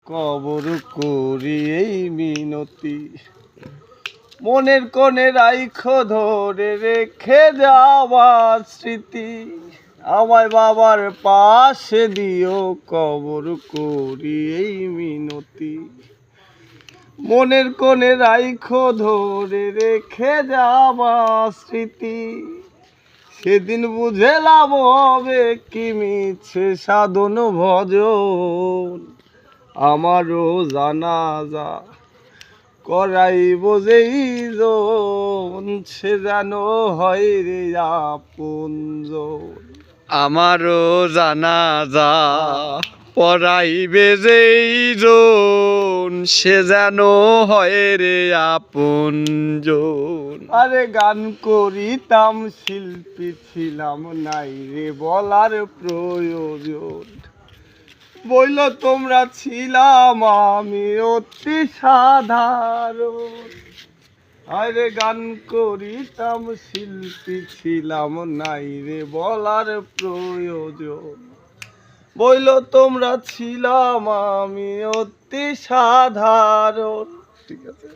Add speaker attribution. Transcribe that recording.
Speaker 1: কবর করি এই মিনতি, মনের কোণে রাইখো ধরে রেখে যাওয়া স্মৃতি, আমায় বাবার পাশে দিও কবর করি এই মিনতি, মনের কোণে রাইখো ধরে রেখে যাওয়া স্মৃতি, সেদিন বুঝে লাভ হবে কি মিছে সাধন ভজন, আমারও জানাজা করাইব যেই জন, সে যেন হয় রে আপনজন।
Speaker 2: আমারও জানাজা পড়াইবে যেই জন, সে যেন হয় রে আপনজন।
Speaker 1: আরে গান করিতাম শিল্পী ছিলাম নাই রে বলার প্রয়োজন, বইল তোমরা ছিলাম আমি অতি সাধারণ। আরে গান করিতাম শিল্পী ছিলাম নাই রে বলার প্রয়োজন, বইল তোমরা ছিলাম আমি অতি সাধারণ। ঠিক আছে।